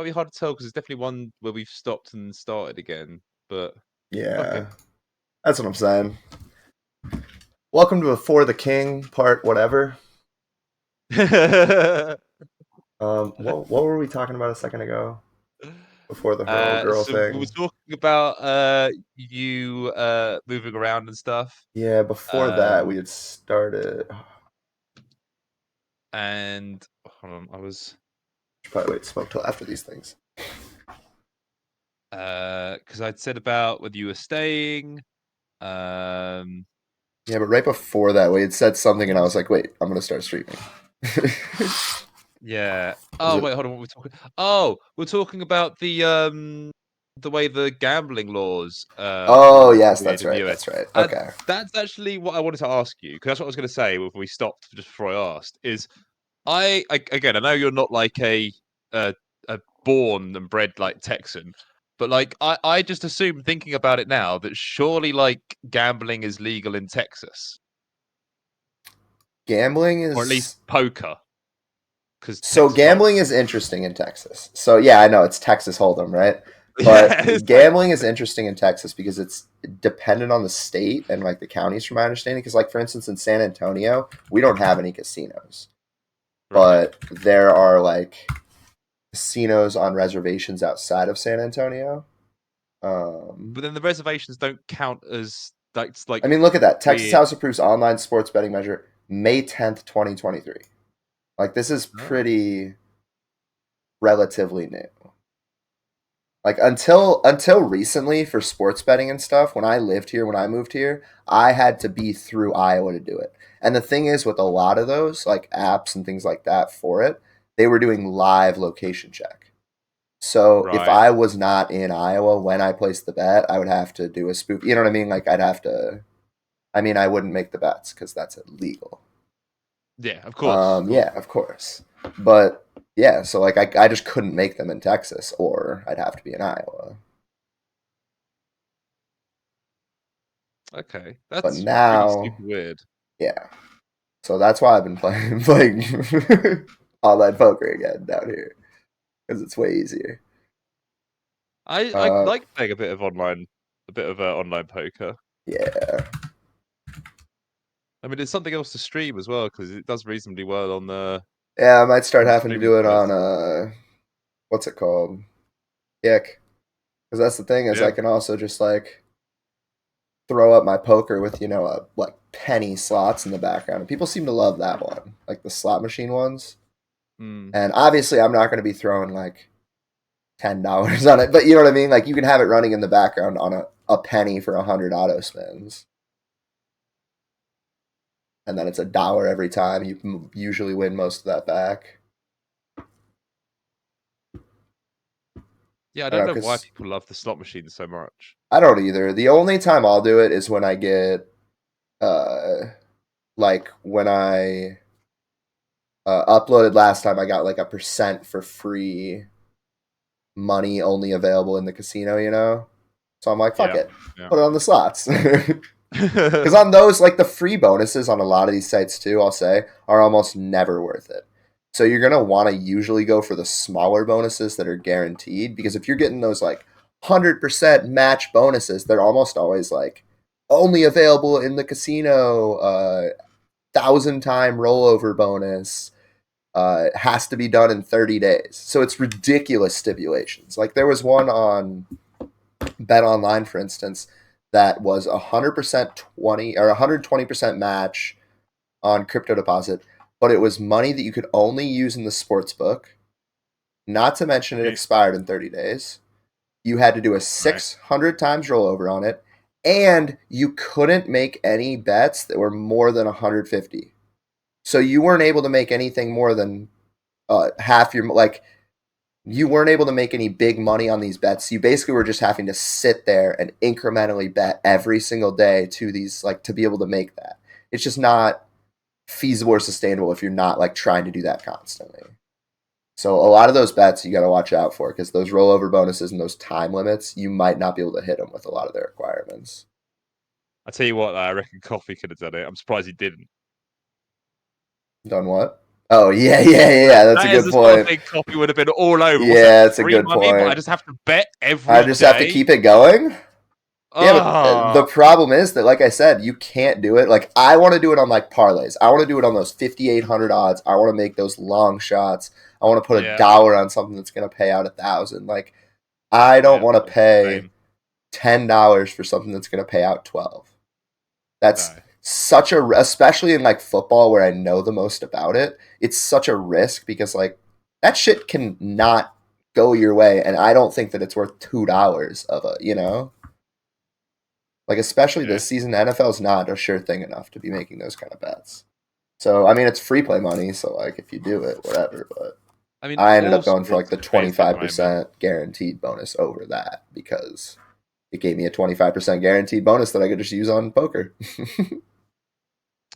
might be hard to tell because it's definitely one where we've stopped and started again. But okay. Yeah, that's what I'm saying. Welcome to Before the King, part whatever. What were we talking about a second ago? Before the whole girl So we were thing. talking about you moving around and stuff. Yeah, before that we Um had started. and hold on, I was Should probably wait to smoke till after these things. because I'd said about whether you were staying. Um Yeah, but right before that we had said something, and I was like, "Wait, I'm gonna start streaming." yeah. Was Oh it? wait, hold on, what were we talking? Oh, we're talking about the way the gambling laws Oh, all yes, weird that's in the right. US. That's right. And Okay. that's actually what I wanted to ask you, because that's what I was going to say if we stopped just before I asked. Is again, I know you're not like a a born and bred like Texan, but like I just assume thinking about it now that surely like gambling is legal in Texas, Gambling or at least is poker, because So Texas gambling holds. is interesting in Texas. So yeah, I know it's Texas Hold'em, right? Yeah, But it's like gambling is interesting in Texas because it's dependent on the state and like the counties, from my understanding. Because like for instance, in San Antonio, we don't have any casinos, right. but there are like casinos on reservations outside of San Antonio. But then the reservations don't count as that's I like mean, look at that. Texas being. House approves online sports betting measure May 10th, 2023. Like this is Oh, pretty relatively new. Like until recently for sports betting and stuff, when I lived here, when I moved here, I had to be through Iowa to do it. And the thing is with a lot of those like apps and things like that for it, they were doing live location check. So if right. I was not in Iowa when I placed the bet, I would have to do a spook. You know what I mean? Like I'd have to. I mean, I wouldn't make the bets because that's illegal. Yeah, of course, of course. Yeah, of course. But yeah, so like I just couldn't make them in Texas, or I'd have to be in Iowa. Okay, But that's really super now, weird. yeah. So that's why I've been playing online poker again down here because it's way easier. I Uh, like playing a bit of online poker. yeah, I mean, it's something else to stream as well because it does reasonably well yeah. I might start on the having to streaming do it on service. what's it called? Kick. Because that's the thing is I Yeah, can also just like throw up my poker with a like penny slots in the background, and people seem to love that one, like the slot machine ones. mm, And obviously, I'm not going to be throwing like $10 on it, but you know what I mean. Like you can have it running in the background on a penny for 100 auto spins, and then it's $1 every time. You usually win most of that back. yeah. I I don't don't know know why because people love the slot machines so much. I don't either. The only time I'll do it is when I get uh like when I uploaded last time. I got like a percent for free money only available in the casino. So I'm like, fuck Yeah, it, yeah. put it on the slots. Because on those, like the free bonuses on a lot of these sites too, I'll say, are almost never worth it. So you're gonna want to usually go for the smaller bonuses that are guaranteed. Because if you're getting those like 100% match bonuses, they're almost always like only available in the casino. 1,000 time rollover bonus. Has to be done in 30 days. So it's ridiculous stipulations. Like there was one on Bet Online, for instance, that was 100% 20 or 120% match on crypto deposit, but it was money that you could only use in the sports book. Not to mention it Right, expired in 30 days. You had to do a right. 600 times rollover on it, and you couldn't make any bets that were more than 150. So you weren't able to make anything more than half your like you weren't able to make any big money on these bets. You basically were just having to sit there and incrementally bet every single day to these, like, to be able to make that. It's just not feasible or sustainable if you're not like trying to do that constantly. So a lot of those bets you got to watch out for because those rollover bonuses and those time limits, you might not be able to hit them with a lot of their requirements. I tell you what, I reckon Coffee could have done it. I'm surprised he didn't. Done what? Oh yeah. That's a That is good the sort of point. thing Coffee would have been all over. What's it? Yeah, that's a Free good money, but I point. just have to bet I every just have to day. keep it going. Yeah, but Ah, the problem is that, like I said, you can't do it. Like I want to do it on like parlays. I want to do it on those 5,800 odds. I want to make those long shots. I want to put a yeah, dollar on something that's going to pay out 1,000. Like I don't yeah. want to pay Same. $10 for something that's going to pay out 12. That's No. such a, especially in like football where I know the most about it. It's such a risk because like that shit can not go your way, and I don't think that it's worth $2 of a, like especially Yeah. this season. The NFL's not a sure thing enough to be making those kind of bets. So I mean, it's free play money. So like if you do it, whatever. But I mean, I ended all up going for like sports the are crazy at the moment. 25% guaranteed bonus over that because it gave me a 25% guaranteed bonus that I could just use on poker.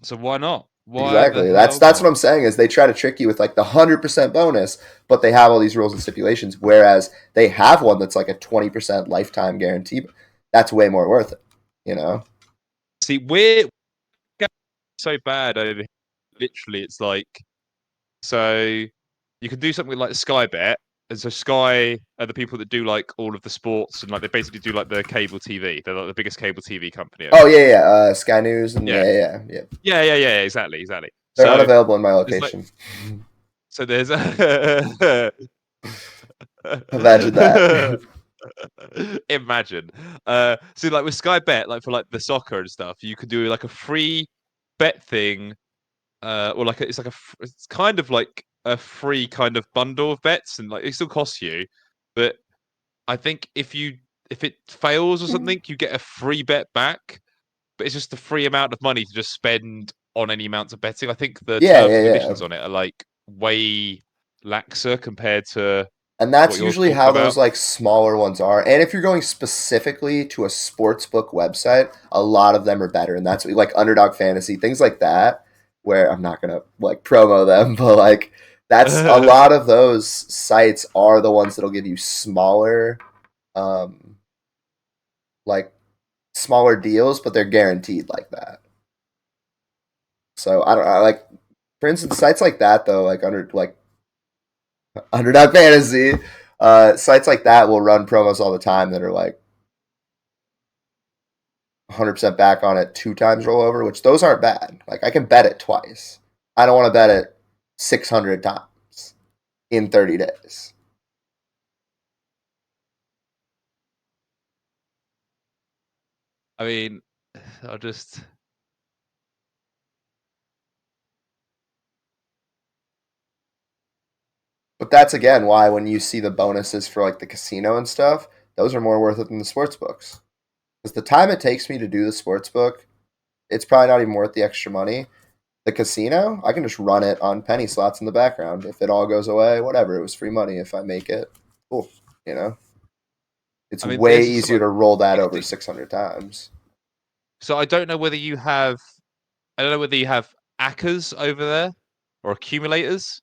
So why not? Why the Exactly. That's hell that's what not? I'm saying is they try to trick you with like the 100% bonus, but they have all these rules and stipulations. Whereas they have one that's like a 20% lifetime guarantee. That's way more worth it. You know. See, we're so bad over here. Literally, it's like so you can do something like Sky Bet, and so Sky are the people that do like all of the sports and like they basically do like the cable TV. They're like the biggest cable TV company over Oh here. yeah. Sky News and Yeah, yeah. yeah. Exactly. They're So unavailable in my there's like location. there's Imagine that. imagine. So like with Sky Bet, like for like the soccer and stuff, you could do like a free bet thing or like it's kind of like a free kind of bundle of bets, and like it still costs you, but I think if it fails or something, you get a free bet back, but it's just the free amount of money to just spend on any amounts of betting. I think the terms and Yeah. conditions on it are like way laxer compared to And what that's you're usually talking how those about. like smaller ones are. And if you're going specifically to a sports book website, a lot of them are better. And that's like Underdog Fantasy, things like that, where I'm not gonna like promo them, but like that's a lot of those sites are the ones that'll give you smaller um like smaller deals, but they're guaranteed like that. So I don't I like for instance, sites like that though, like Underdog Fantasy, sites like that will run promos all the time that are like 100% back on it 2 times rollover, which those aren't bad. Like I can bet it twice. I don't want to bet it 600 times in 30 days. I mean, I'll just But that's again why when you see the bonuses for like the casino and stuff, those are more worth it than the sports books. Because the time it takes me to do the sports book, it's probably not even worth the extra money. The casino, I can just run it on penny slots in the background. If it all goes away, whatever. It was free money. If I make it, cool. You know, it's I mean, way this is easier something to roll that you could over do. 600 times. So I don't know whether you have ACCAs over there or accumulators.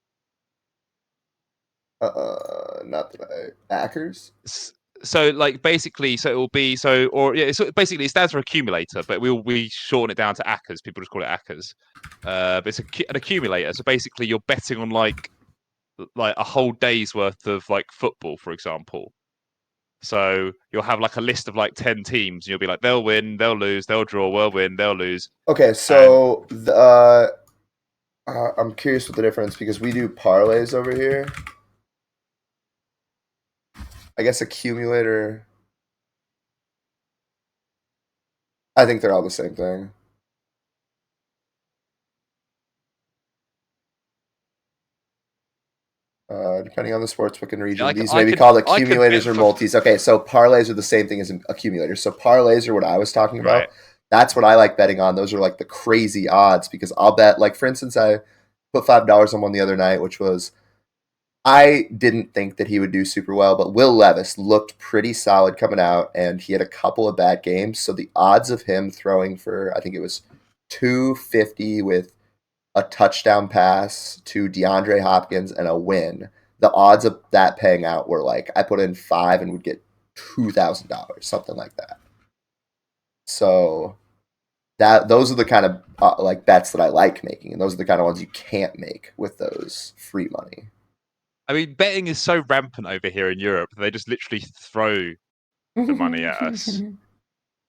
Not that I Ackers. So like basically, so it will be so or yeah, so basically it stands for accumulator, but we shorten it down to ACCAs. People just call it ACCAs. But it's an accumulator. So basically, you're betting on like a whole day's worth of like football, for example. So you'll have like a list of like 10 teams, and you'll be like, they'll win, they'll lose, they'll draw, they'll win, they'll lose, Okay, and so I'm curious what the difference because we do parlays over here. I guess accumulator. I think they're all the same thing. Depending on the sportsbook and see, region, these may be called I can accumulators bet or for multis. Okay, so parlays are the same thing as accumulators. So parlays are what I was talking right. about. That's what I like betting on. Those are like the crazy odds because I'll bet. Like for instance, I put $5 on one the other night, which was I didn't think that he would do super well, but Will Levis looked pretty solid coming out, and he had a couple of bad games. So the odds of him throwing for I think it was 250 with a touchdown pass to DeAndre Hopkins and a win, the odds of that paying out were like I put in five and would get $2,000, something like that. So those are the kind of like bets that I like making, and those are the kind of ones you can't make with those free money. I mean, betting is so rampant over here in Europe. They just literally throw the money at us.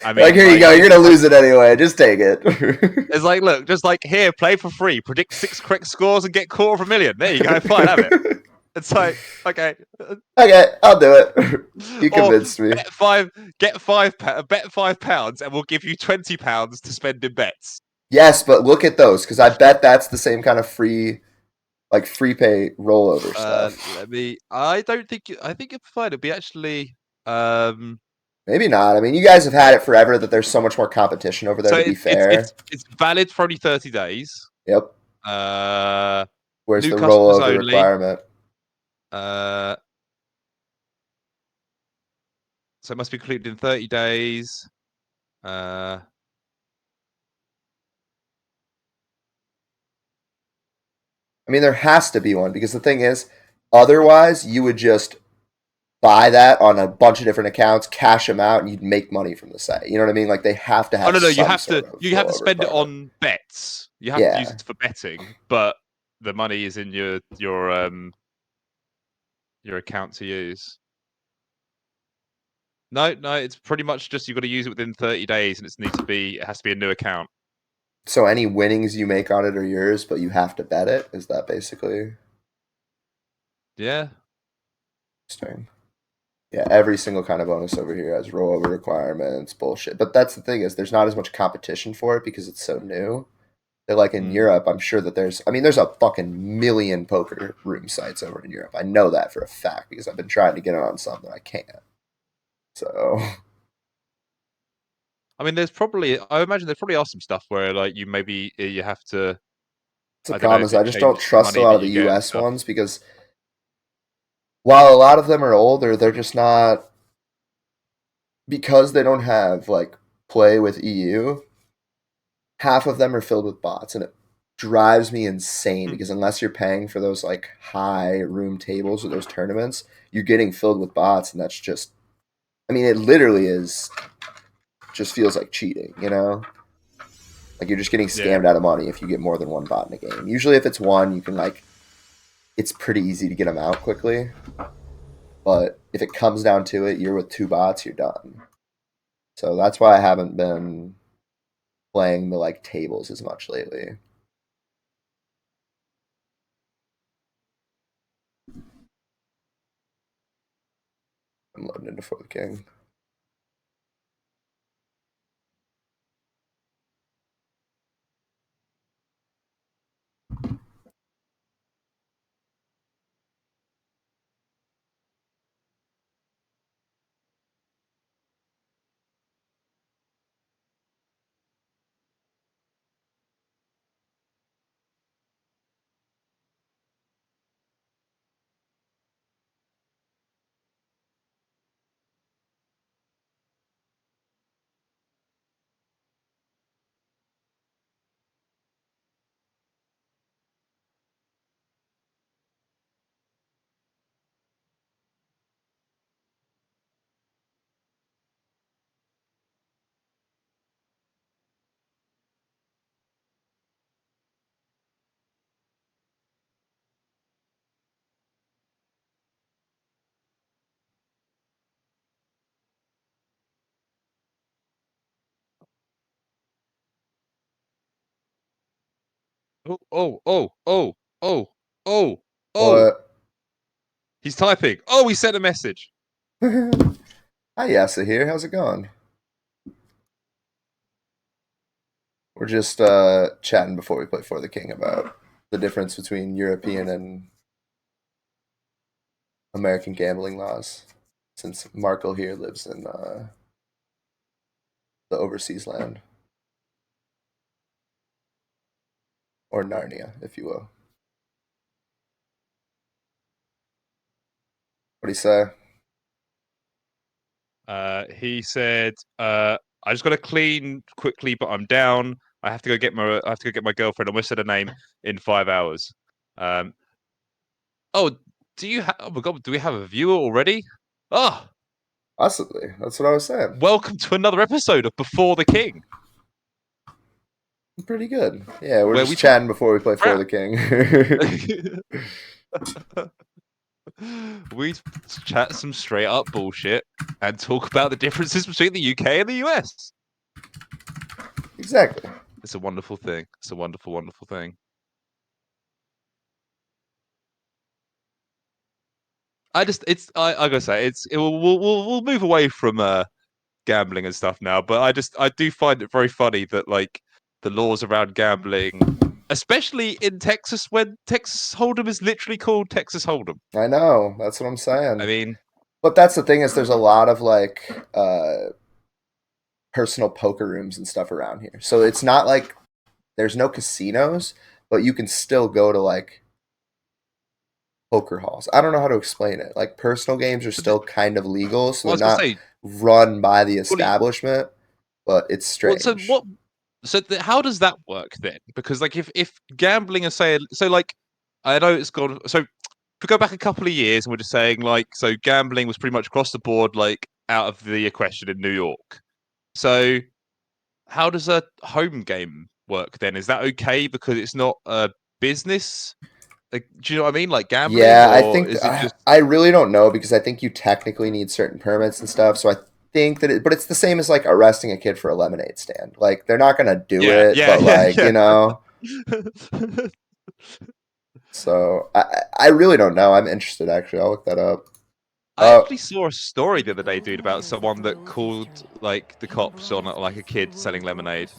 I mean, Like, here you go. You're gonna lose it anyway. Just take it. It's like, look, just like here, play for free, predict 6 correct scores, and get $250,000. There you go, fine, have it. It's like, okay, I'll do it. You convinced me. Bet £5, and we'll give you £20 to spend in bets. Yes, but look at those, because I bet that's the same kind of free pay rollover stuff. I think it's fine. It'd be actually. Maybe not. I mean, you guys have had it forever. That there's so much more competition over there. So to be fair, it's valid for only 30 days. Yep. Where's new the customers rollover only. requirement? So it must be completed in 30 days. I mean, there has to be one, because the thing is, otherwise you would just buy that on a bunch of different accounts, cash them out, and you'd make money from the site. You know what I mean? Like, they have to have. no, you have to spend it on bets. You have to use it for betting, but the money is in your account to use. No, it's pretty much just you've got to use it within 30 days, and it has to be a new account. So any winnings you make on it are yours, but you have to bet it. Is that basically? Yeah. Interesting. Yeah, every single kind of bonus over here has rollover requirements, bullshit. But that's the thing, is there's not as much competition for it because it's so new. They're like in Europe, I'm sure that there's a fucking million poker room sites over in Europe. I know that for a fact because I've been trying to get it on some that I can't. So, I mean, I imagine there probably are some stuff where like you have to. the problem is I just don't trust a lot of the US US ones, because while a lot of them are older, they're just not, because they don't have like play with EU. Half of them are filled with bots, and it drives me insane because unless you're paying for those like high room tables or those tournaments, you're getting filled with bots, and that's just, I mean, it literally just feels like cheating, you know? Like, you're just getting scammed out of money if you get more than one bot in a game. Usually if it's one, you can it's pretty easy to get them out quickly. But if it comes down to it, you're with 2 bots, you're done. So that's why I haven't been playing the tables as much lately. I'm loading into For the King. Oh. What? He's typing. Oh, he sent a message. Hi, Yasa here. How's it going? We're just chatting before we play For the King about the difference between European and American gambling laws, since Markle here lives in the overseas land, or Narnia, if you will. What do you say? He said, "I just got to clean quickly, but I'm down. I have to go get my girlfriend. I almost said her name in 5 hours." Oh, oh my god, do we have a viewer already? Oh, Possibly. That's what I was saying. welcome to another episode of Before the King. Pretty good. Yeah, we're where just we talk chatting before we play For the crap. King. We chat some straight up bullshit and talk about the differences between the UK and the US. Exactly. It's a wonderful thing. It's a wonderful, wonderful thing. I gotta say, we'll move away from gambling and stuff now, but I do find it very funny that like the laws around gambling, especially in Texas, when Texas Hold'em is literally called Texas Hold'em. I know. That's what I'm I saying. mean, But that's the thing is there's a lot of like personal poker rooms and stuff around here. So it's not like there's no casinos, but you can still go to like poker halls. I don't know how to explain it. Like personal games are still kind of legal, so well, I they're was gonna not say, run by the well, establishment, but it's well, so strange. what? So how does that work then? Because like if gambling is saying so like I know it's gone so if we go back a couple of years and we're just saying like so gambling was pretty much across the board like out of the equation in New York. So how does a home game work then? Is that okay because it's not a business? Like, do you know what I mean? Like gambling, Yeah, I or think is it just I really don't know because I think you technically need certain permits and stuff. So I think that but it's the same as like arresting a kid for a lemonade stand. Like they're not gonna do yeah, it, yeah, but like yeah, you know. yeah. So I really don't know. I'm interested actually. I'll look that up. I Uh, actually saw a story the other day, dude, about someone that called like the cops on like a kid selling lemonade.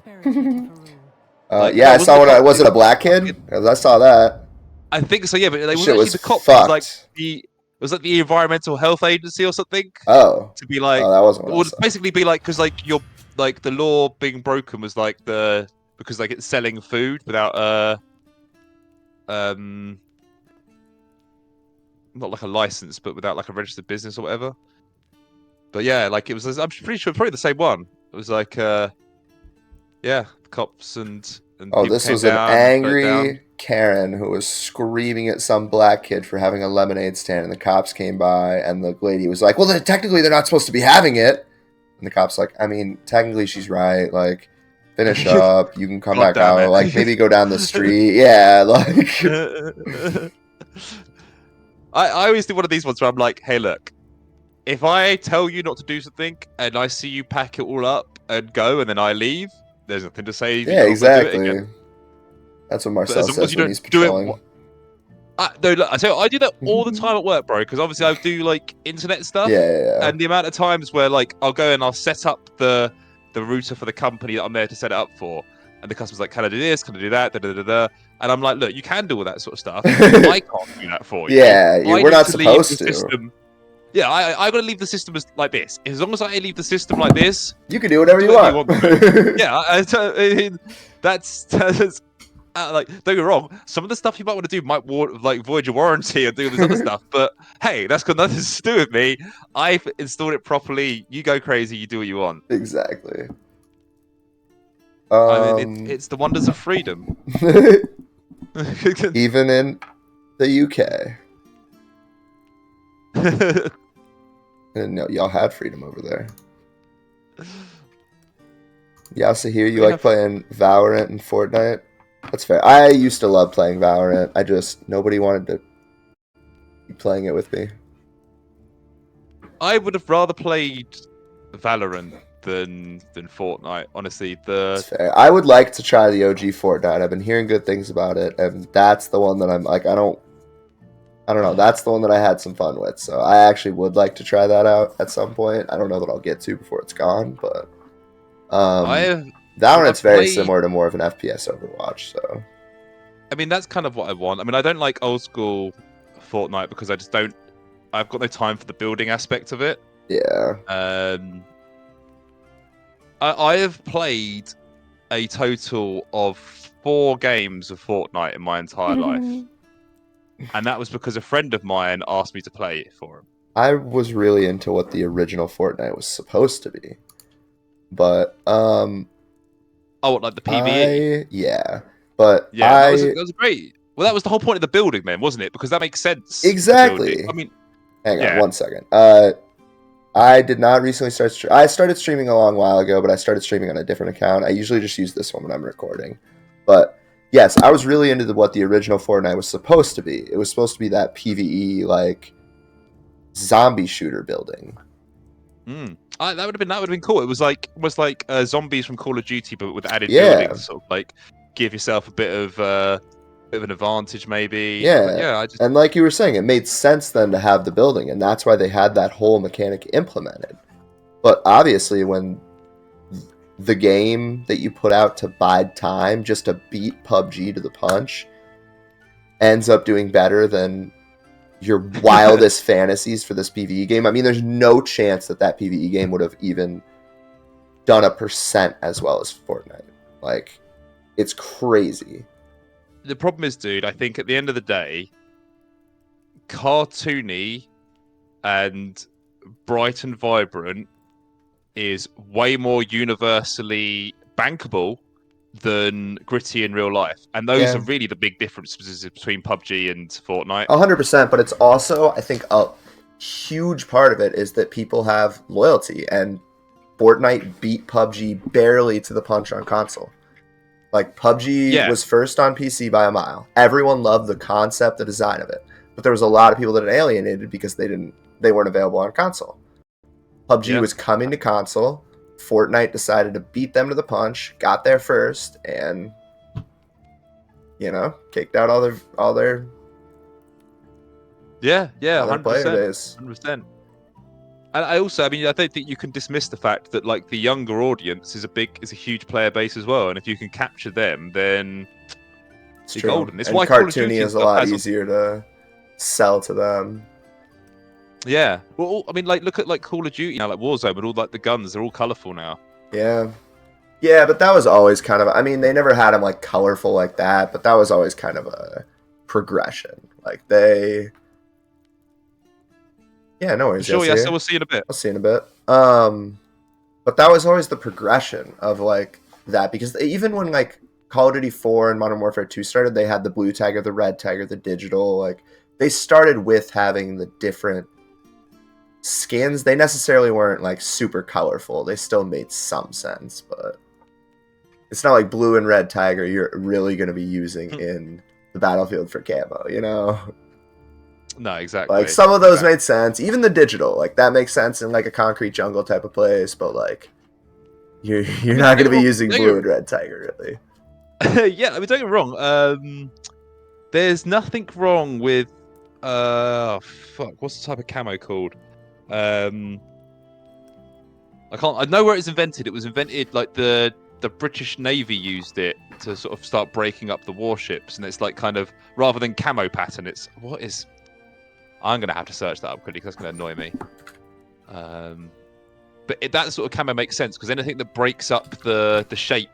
Like, yeah, no, I it wasn't saw the one. cops. Was It it a was black the kid? fucking. 'Cause I saw that. I think so, yeah, but it wasn't Shit actually was the cops. It was like fucked. it was like the environmental health agency or something Oh, to be like, oh, that wasn't what I or saw. basically be like, because like you're like the law being broken was like the because like it's selling food without um not like a license, but without like a registered business or whatever. But yeah, like it was. I'm pretty sure probably the same one. It was like yeah, cops and Oh, people this came was an down, shut it down. angry Karen who was screaming at some black kid for having a lemonade stand, and the cops came by, and the lady was like, "Well, then, technically, they're not supposed to be having it." And the cops like, "I mean, technically, she's right. Like, finish up. You can come God back damn out. Like, it. maybe go down the street. Yeah, like." I always do one of these ones where I'm like, hey, look, if I tell you not to do something and I see you pack it all up and go and then I leave, there's nothing to say that Yeah, you're not going to do it again. exactly. That's what But Marcel as long as says you when don't he's do it, patrolling. no, look, I tell you, I do that all the time at work, bro. Because obviously I do like internet stuff, Yeah, yeah, yeah. and the amount of times where like I'll go and I'll set up the router for the company that I'm there to set it up for, and the customer's like, "Can I do this? Can I do that?" Da, da, da, da. And I'm like, "Look, you can do all that sort of stuff. I can't do that for you. Yeah, I we're need not to leave the supposed to. system. Yeah, I got to leave the system as like this. As long as I leave the system like this, You can do whatever do you whatever you want. want to it. Yeah, I mean, that's like, don't get me wrong. Some of the stuff you might want to do might like void your warranty and do this other stuff. But hey, that's got nothing to do with me. I've installed it properly. You go crazy. You do what you want. Exactly. I mean, it's the wonders of freedom. Even in the UK. And no, y'all had freedom over there. Yasahir, you We like have. playing Valorant and Fortnite? That's fair. I used to love playing Valorant. I just nobody wanted to be playing it with me. I would have rather played Valorant than Fortnite. Honestly, That's fair. I would like to try the OG Fortnite. I've been hearing good things about it, and that's the one that I'm like, I don't know. That's the one that I had some fun with. So I actually would like to try that out at some point. I don't know that I'll get to before it's gone, but I've Valorant's I've very played. similar to more of an FPS Overwatch. So I mean, that's kind of what I want. I mean, I don't like old school Fortnite because I just don't. I've got no time for the building aspect of it. yeah, I have played a total of 4 games of Fortnite in my entire life, and that was because a friend of mine asked me to play it for him. I was really into what the original Fortnite was supposed to be, but Oh, what, like the PVE? yeah, but Yeah, that was great. Well, that was the whole point of the building, then, wasn't it? Because that makes sense. The building. exactly. I mean, Hang on yeah. one second. I did not recently start. I started streaming a long while ago, but I started streaming on a different account. I usually just use this one when I'm recording. But yes, I was really into what the original Fortnite was supposed to be. It was supposed to be that PvE like zombie shooter building. That would have been cool. It was like zombies from Call of Duty, but with added Yeah, buildings, sort of like give yourself a bit of an advantage, maybe. But yeah. yeah, I just And like you were saying, it made sense then to have the building, and that's why they had that whole mechanic implemented. But obviously, when the game that you put out to bide time just to beat PUBG to the punch ends up doing better than your wildest fantasies for this PvE game. I mean, there's no chance that that PvE game would have even done 1% as well as Fortnite. Like, it's crazy. the problem is, dude. I think at the end of the day, cartoony and bright and vibrant is way more universally bankable than gritty in real life, and those Yeah, are really the big differences between PUBG and Fortnite. 100%. But it's also, I think, a huge part of it is that people have loyalty, and Fortnite beat PUBG barely to the punch on console. Like, PUBG Yeah, was first on PC by a mile. Everyone loved the concept, the design of it. But there was a lot of people that it alienated because they weren't available on console. PUBG yeah. was coming to console. Fortnite decided to beat them to the punch, got there first, and kicked out all their Yeah, yeah, all their player 100%, base. 100%. And I mean, I don't think you can dismiss the fact that like the younger audience is a huge player base as well, and if you can capture them, then It's you're true. golden. It's And why Call of cartoony Duty and is a stuff lot has, easier to sell to them. yeah. Well, I mean, like look at like Call of Duty now, like Warzone, but all like the guns, they're all colorful now. Yeah. Yeah, but that was always kind of, I mean, they never had them like colorful like that, but that was always kind of a progression. Like yeah, no worries. Sure, Yes, yeah. So here. we'll see in a bit. I'll see you in a bit. But that was always the progression of like that, because even when like Call of Duty 4 and Modern Warfare 2 started, they had the blue tag or the red tag or the digital. Like, they started with having the different skins. They necessarily weren't like super colorful. They still made some sense, but it's not like blue and red tiger you're really going to be using in the battlefield for camo, No, exactly. Like, some of those made sense. Even the digital, like, that makes sense in like a concrete jungle type of place, but like you're not going to be using blue and red tiger, really. Yeah, I mean, don't get me wrong. There's nothing wrong with fuck. What's the type of camo called? I know where it's invented. It was invented like the British Navy used it to sort of start breaking up the warships, and it's like kind of rather than camo pattern, it's what is. I'm gonna have to search that up quickly because that's gonna annoy me. But that sort of camo makes sense because anything that breaks up the shape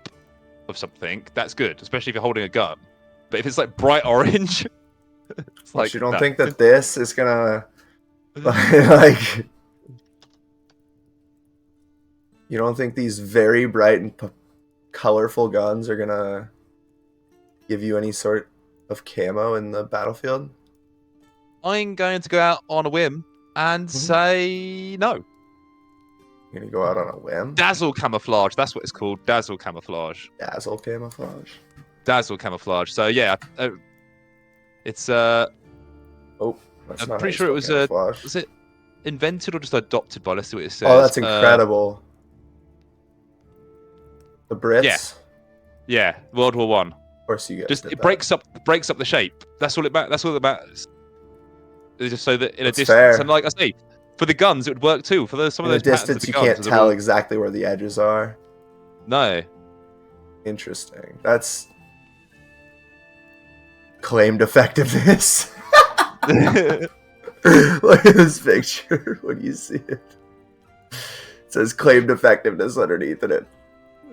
of something, that's good, especially if you're holding a gun. But if it's like bright orange, it's like You don't no. think that this is gonna like? You don't think these very bright and colorful guns are gonna give you any sort of camo in the battlefield? I'm going to go out on a whim and say no. You're gonna go out on a whim? Dazzle camouflage. That's what it's called. Dazzle camouflage. Dazzle camouflage. Dazzle camouflage. So yeah, it's Oh, that's I'm not pretty sure it was camouflage. was it invented or just adopted by? Let's see what it says. Oh, that's incredible. The Brits. Yeah, World War One. Of course, you get Just it breaks up the shape. That's all it matters. It's just so that in a distance, fair. and like I say, for the guns it would work too. For some of those patterns of the you guns, can't they're tell all- exactly where the edges are. No. Interesting. That's claimed effectiveness. Look at this picture when you see it. It says claimed effectiveness underneath it.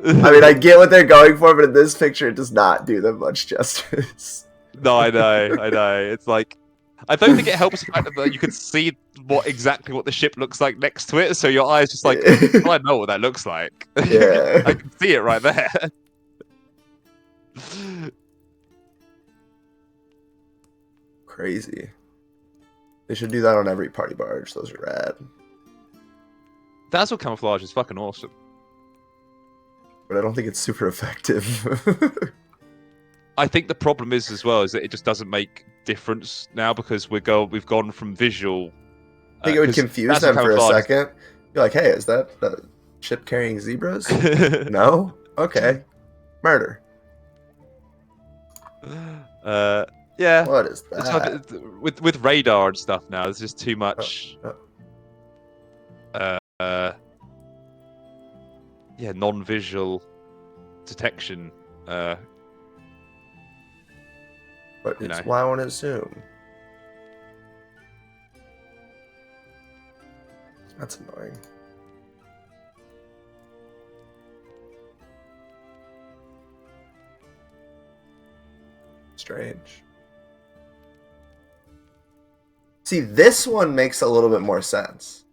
I mean, I get what they're going for, but in this picture, it does not do them much justice. No, I know. It's like I don't think it helps the fact that you can see exactly what the ship looks like next to it, so your eyes just like, oh, I know what that looks like. Yeah. I can see it right there. Crazy. They should do that on every party barge. Those are rad. Dazzle camouflage is fucking awesome. But I don't think it's super effective. I think the problem is as well is that it just doesn't make difference now because we've gone from visual. I think it would confuse them for a second. Be like, hey, is that ship carrying zebras? No? Okay. Murder. Yeah. What is that? With radar and stuff now, there's just too much. Yeah, non-visual detection. But it's why I want to zoom. That's annoying. Strange. See, this one makes a little bit more sense.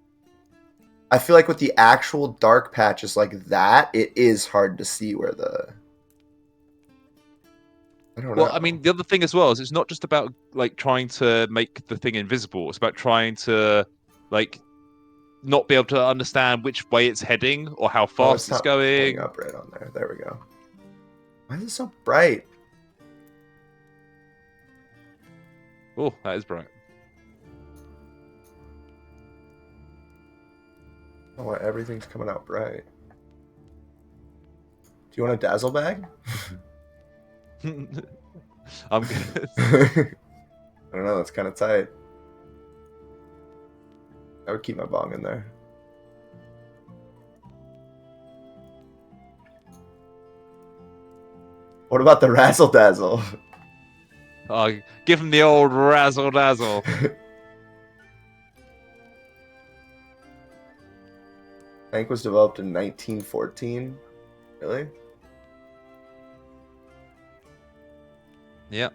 I feel like with the actual dark patches like that, it is hard to see where the... I don't know. Well, I mean, the other thing as well is it's not just about like trying to make the thing invisible. It's about trying to like not be able to understand which way it's heading or how fast it's going. Up right on there. There we go. Why is it so bright? Oh, that is bright. Oh, everything's coming out bright. Do you want a dazzle bag? I'm good. I don't know. That's kind of tight. I would keep my bong in there. What about the razzle dazzle? Oh, give him the old razzle dazzle. Tank was developed in 1914. Really? Yeah.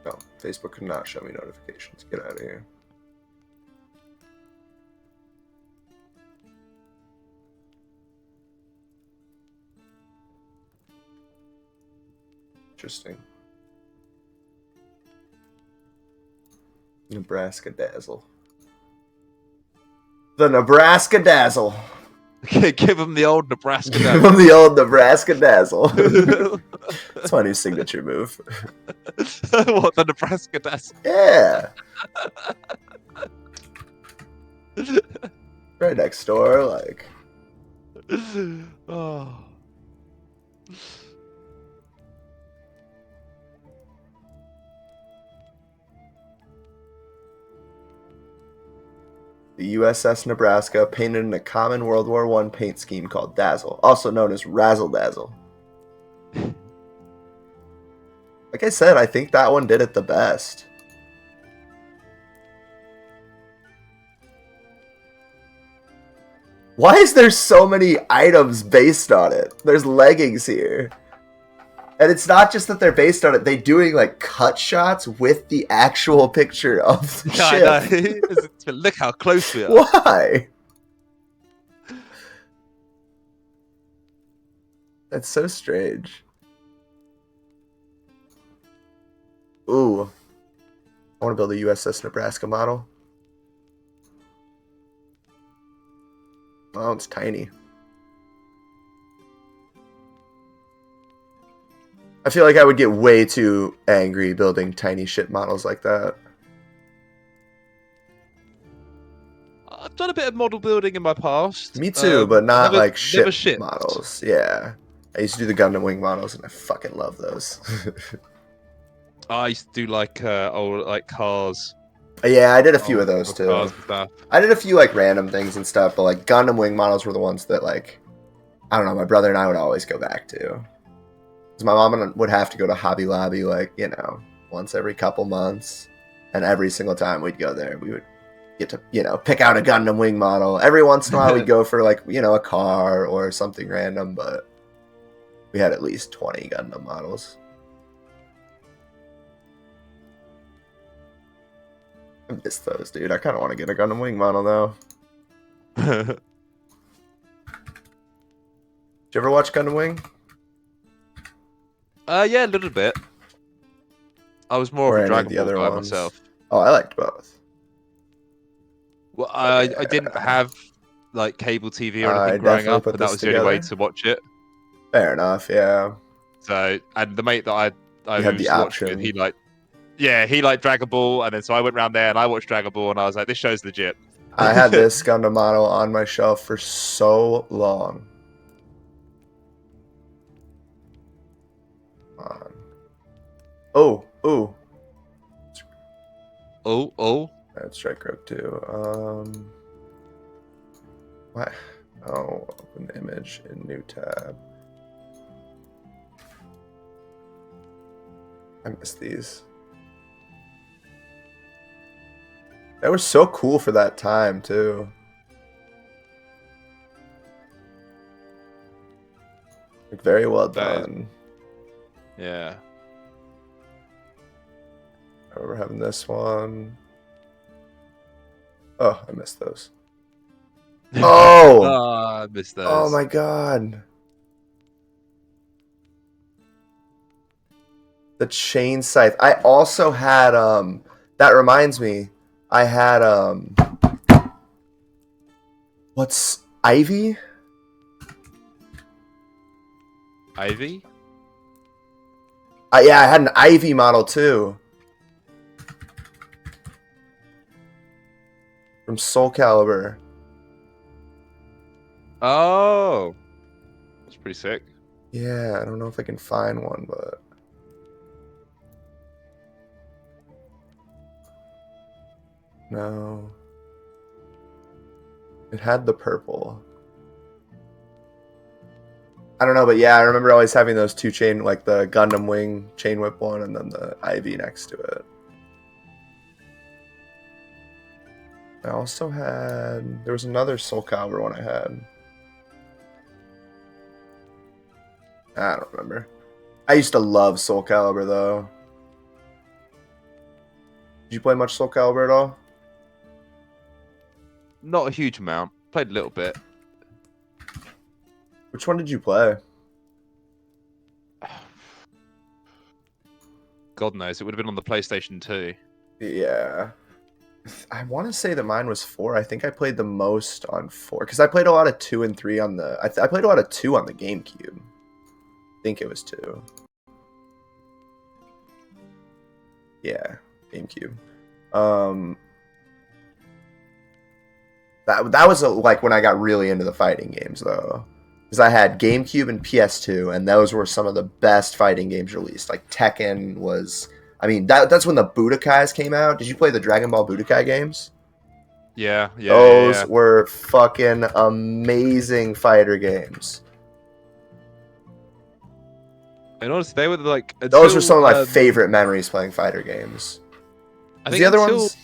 No, Facebook could not show me notifications. Get out of here. Interesting. Nebraska Dazzle. The Nebraska Dazzle. Give him the old Nebraska Dazzle. Give him the old Nebraska Dazzle. That's my new signature move. What, the Nebraska Dazzle? Yeah. Right next door, like. Oh. The USS Nebraska, painted in a common World War I paint scheme called Dazzle, also known as Razzle Dazzle. Like I said, I think that one did it the best. Why is there so many items based on it? There's leggings here. And it's not just that they're based on it, they're doing like cut shots with the actual picture of the ship. I know. Look how close we are. Why? That's so strange. Ooh. I want to build a USS Nebraska model. Oh, it's tiny. I feel like I would get way too angry building tiny ship models like that. I've done a bit of model building in my past. Me too, but not like ship shipped. models. Yeah. I used to do the Gundam Wing models, and I fucking love those. I used to do like old like cars. Yeah, I did a few of those too. Cars and stuff. I did a few like random things and stuff, but like Gundam Wing models were the ones that like, I don't know, my brother and I would always go back to. Because my mom would have to go to Hobby Lobby like, you know, once every couple months. And every single time we'd go there, we would get to, you know, pick out a Gundam Wing model. Every once in a while we'd go for like, you know, a car or something random, but we had at least 20 Gundam models. I miss those, dude. I kind of want to get a Gundam Wing model now. Did you ever watch Gundam Wing? Yeah, a little bit. I was more Or of a any of Dragon the Ball other guy ones? myself. Oh, I liked both. Well, I didn't have like cable TV or I anything growing definitely up, put and that this was the only way together. to watch it. Fair enough, yeah. So, and the mate that I I You had was the watching it. option. He liked Dragon Ball, and then so I went round there and I watched Dragon Ball, and I was like, this show's legit. I had this Gundam model on my shelf for so long. Oh. Oh. That's Strike Rogue too. What? Oh, open image in new tab. I missed these. They were so cool for that time too. Like, very well done. Yeah. I remember having this one. Oh, I missed those. Oh! I missed those. Oh my god. The chain scythe. I also had that reminds me. I had what's Ivy? Ivy? Yeah, I had an Ivy model too. From Soul Calibur. Oh. That's pretty sick. Yeah, I don't know if I can find one, but no. It had the purple. I don't know, but yeah, I remember always having those two chain, like the Gundam Wing chain whip one and then the IV next to it. I also had, there was another Soul Calibur one I had. I don't remember. I used to love Soul Calibur though. Did you play much Soul Calibur at all? Not a huge amount. Played a little bit. Which one did you play? God knows. It would have been on the PlayStation 2. Yeah. I want to say that mine was 4. I think I played the most on 4. Because I played a lot of 2 and 3 on the... I played a lot of 2 on the GameCube. I think it was 2. Yeah, GameCube. That was like when I got really into the fighting games though, because I had GameCube and PS2, and those were some of the best fighting games released. Like Tekken was, I mean, that's when the Budokais came out. Did you play the Dragon Ball Budokai games? Yeah. Those were fucking amazing fighter games. And honestly, they were like Those were some of my favorite memories playing fighter games. I think the other ones.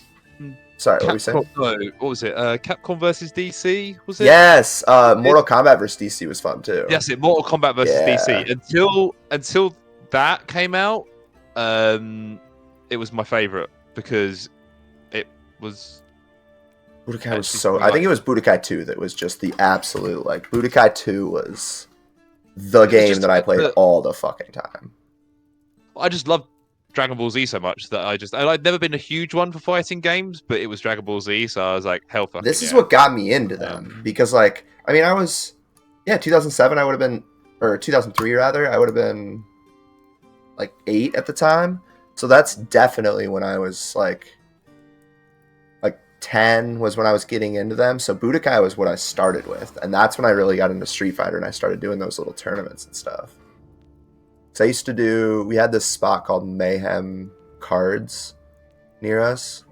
Sorry, what were we saying? No, what was it? Capcom versus DC, was it? Yes, Mortal Kombat versus DC was fun too. Yes, Mortal Kombat versus DC. Until that came out, it was my favorite because it was. Budokai was so. I think it was Budokai 2 that was just the absolute, like, Budokai 2 was the game that I played all the fucking time. I just loved Dragon Ball Z so much that I'd never been a huge one for fighting games, but it was Dragon Ball Z, so I was like, hell fucking This is what got me into them, because, like, I mean, I was, 2007 I would have been, or 2003 rather, I would have been, like, 8 at the time, so that's definitely when I was, like 10 was when I was getting into them, so Budokai was what I started with, and that's when I really got into Street Fighter, and I started doing those little tournaments and stuff. So I used to do, we had this spot called Mayhem Cards near us,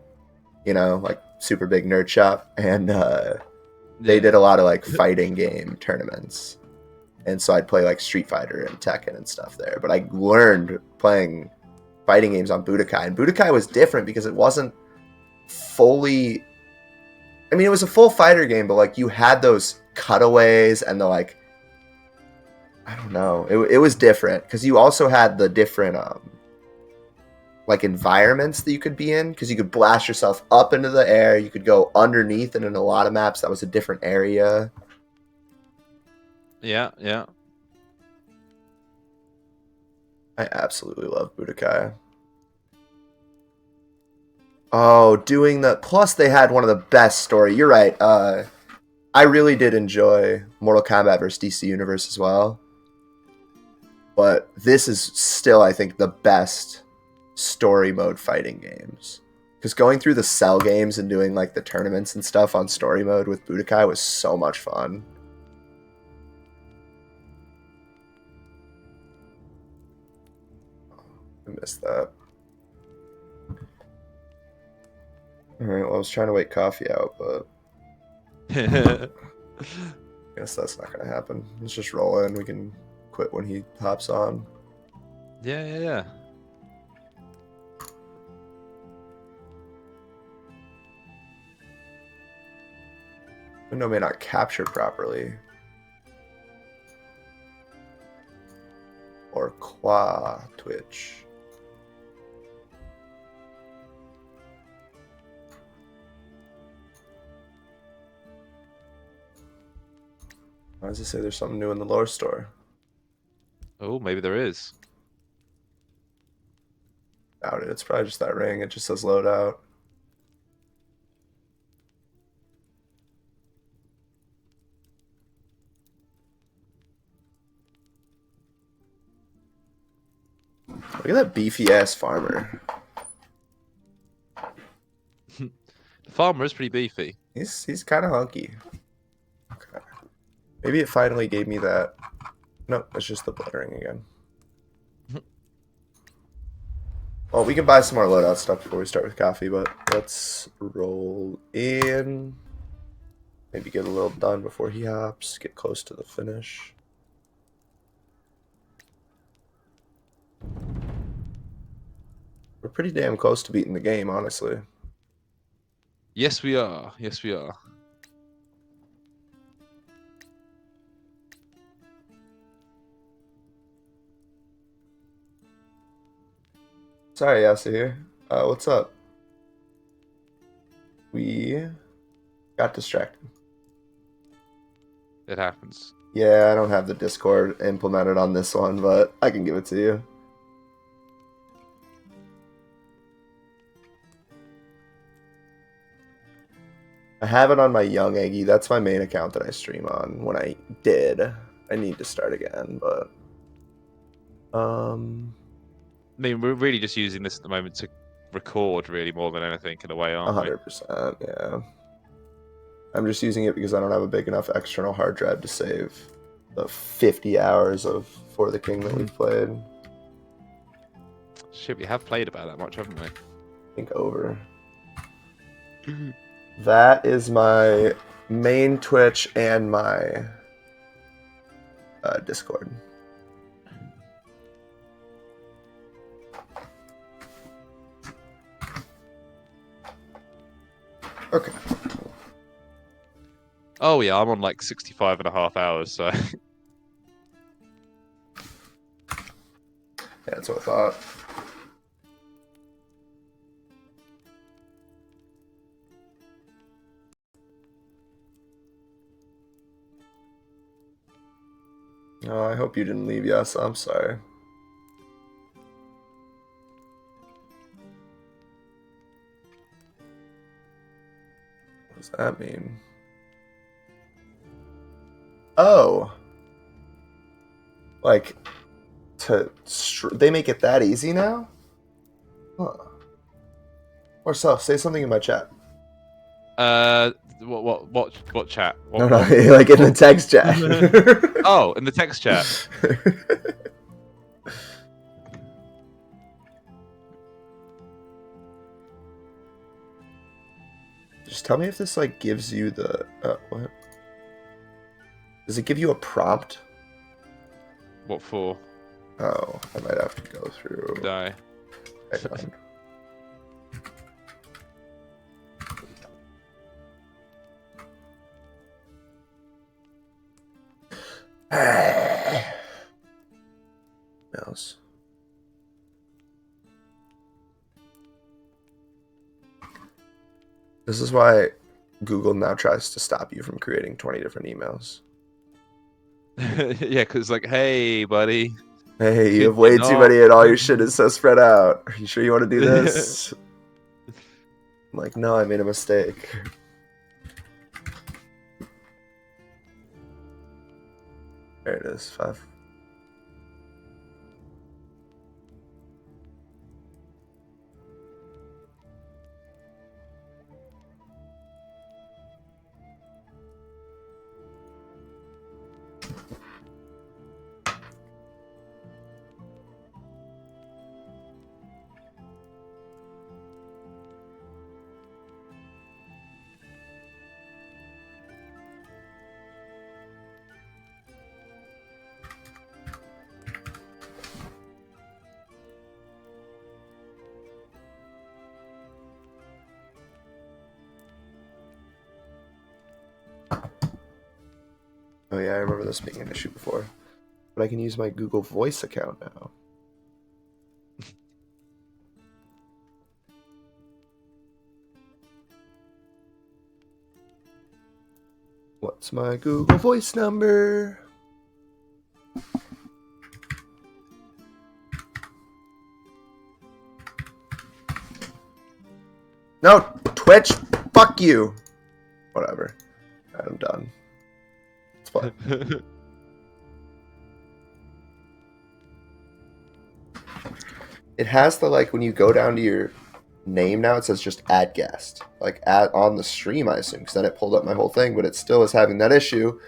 like super big nerd shop. And they did a lot of like fighting game tournaments. And so I'd play like Street Fighter and Tekken and stuff there. But I learned playing fighting games on Budokai. And Budokai was different because it wasn't fully, I mean, it was a full fighter game, but like you had those cutaways and the like, I don't know. It was different because you also had the different like environments that you could be in, because you could blast yourself up into the air. You could go underneath, and in a lot of maps that was a different area. Yeah. I absolutely love Budokai. Oh, doing the plus they had one of the best story. You're right. I really did enjoy Mortal Kombat vs. DC Universe as well. but this is still, I think, the best story mode fighting games. Because going through the cell games and doing like the tournaments and stuff on story mode with Budokai was so much fun. I missed that. Alright, well, I was trying to wait coffee out, but I guess that's not going to happen. Let's just roll in. We can quit when he hops on. Yeah. Window may not capture properly. Or qua Twitch. Why does it say there's something new in the lore store? Oh, maybe there is. Doubt it. It's probably just that ring. It just says load out. Look at that beefy ass farmer. The farmer is pretty beefy. He's kind of hunky. Okay. Maybe it finally gave me that. No, it's just the blood ring again. Well, we can buy some more loadout stuff before we start with coffee, but let's roll in. Maybe get a little done before he hops. Get close to the finish. We're pretty damn close to beating the game, honestly. Yes, we are. Yes, we are. Sorry, Yasa here. What's up? We got distracted. It happens. Yeah, I don't have the Discord implemented on this one, but I can give it to you. I have it on my YoungEggie. That's my main account that I stream on. When I did, I need to start again, but I mean, we're really just using this at the moment to record, really, more than anything, in a way, aren't we? 100%, yeah. I'm just using it because I don't have a big enough external hard drive to save the 50 hours of For the King that we've played. Shit, we have played about that much, haven't we? I think over. That is my main Twitch and my Discord. Okay. Oh yeah, I'm on like 65.5 hours, so Yeah, that's what I thought. Oh, I hope you didn't leave. Yes, I'm sorry. What does that mean? Oh. Like, they make it that easy now? Huh. Or so, say something in my chat. what chat? No, like in the text chat. Oh, in the text chat. Just tell me if this like gives you the what? Does it give you a prompt? What for? Oh, I might have to go through. Die. Mouse. This is why Google now tries to stop you from creating 20 different emails. Yeah, because like, hey, buddy. Hey, you have way too many and all your shit is so spread out. Are you sure you want to do this? I'm like, no, I made a mistake. There it is, 5. Oh yeah, I remember this being an issue before. But I can use my Google Voice account now. What's my Google Voice number? No, Twitch, fuck you. Whatever. Alright, I'm done. It's fine. It has the, like, when you go down to your name now, it says just add guest. Like, add on the stream, I assume, because then it pulled up my whole thing, but it still is having that issue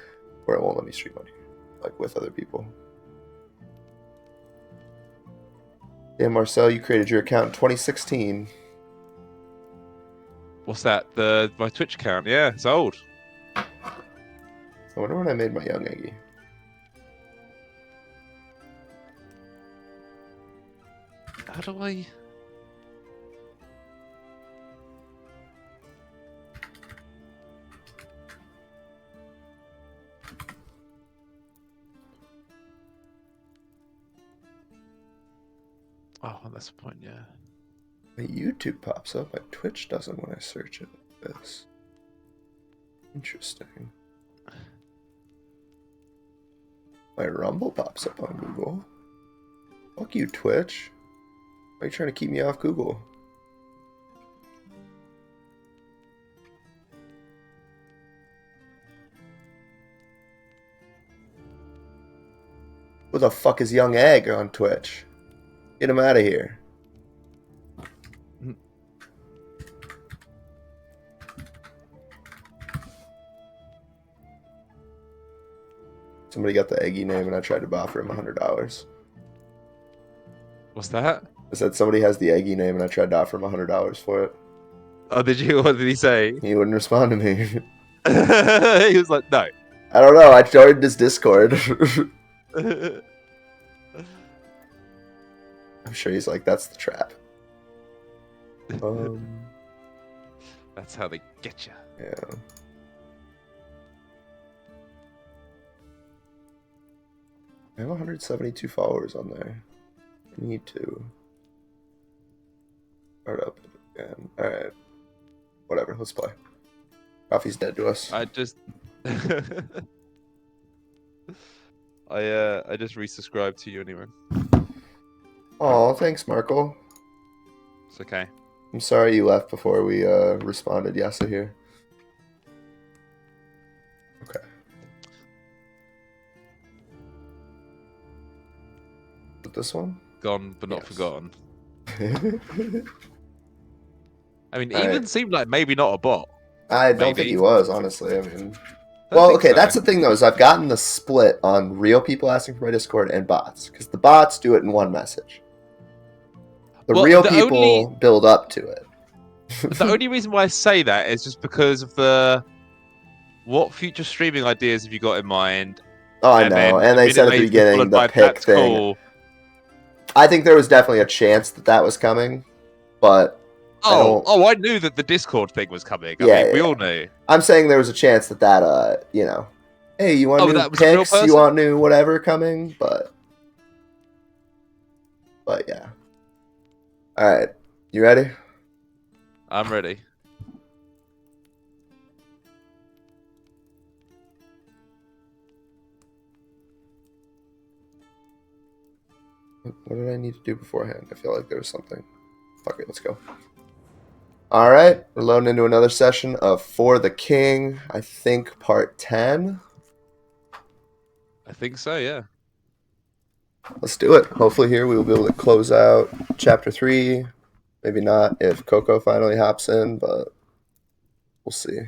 where it won't let me stream on here, like, with other people. Yeah, Marcel, you created your account in 2016. What's that? My Twitch account? Yeah, it's old. I wonder when I made my YoungEggie. How do I? Oh, that's the point, yeah. My YouTube pops up, my Twitch doesn't when I search it like this. Interesting. My Rumble pops up on Google. Fuck you, Twitch. Why are you trying to keep me off Google? Who the fuck is Young Egg on Twitch? Get him out of here. Somebody got the Eggy name and I tried to offer him $100. What's that? I said somebody has the Eggy name and I tried to offer him $100 for it. Oh, did you? What did he say? He wouldn't respond to me. He was like, no. I don't know. I joined his Discord. I'm sure he's like, that's the trap. That's how they get you. Yeah. I have 172 followers on there. I need to start up again. Alright. Whatever, let's play. Coffee's dead to us. I just I just resubscribed to you anyway. Oh, thanks, Markle. It's okay. I'm sorry you left before we responded. Yes, I hear. Okay. But this one? Gone but not Yes. forgotten. I mean, All even right. seemed like maybe not a bot. I don't think Maybe. he was, honestly. I mean, I well, think okay, so. that's the thing, though, is I've gotten the split on real people asking for my Discord and bots, because the bots do it in one message. The Well, real the people only- build up to it. The only reason why I say that is just because of the what future streaming ideas have you got in mind? Oh, I know, and they said at the immediately beginning followed the by, pick "That's thing. cool." I think there was definitely a chance that that was coming, but I knew that the Discord thing was coming. I mean, we all knew. I'm saying there was a chance that that you know, hey, you want new that was a real picks? You person? want new whatever coming? But yeah. All right, you ready? I'm ready. What did I need to do beforehand? I feel like there was something. Fuck it, let's go. All right, we're loading into another session of For the King. I think part 10. I think so, yeah. Let's do it. Hopefully here we will be able to close out chapter 3. Maybe not if Coco finally hops in, but we'll see.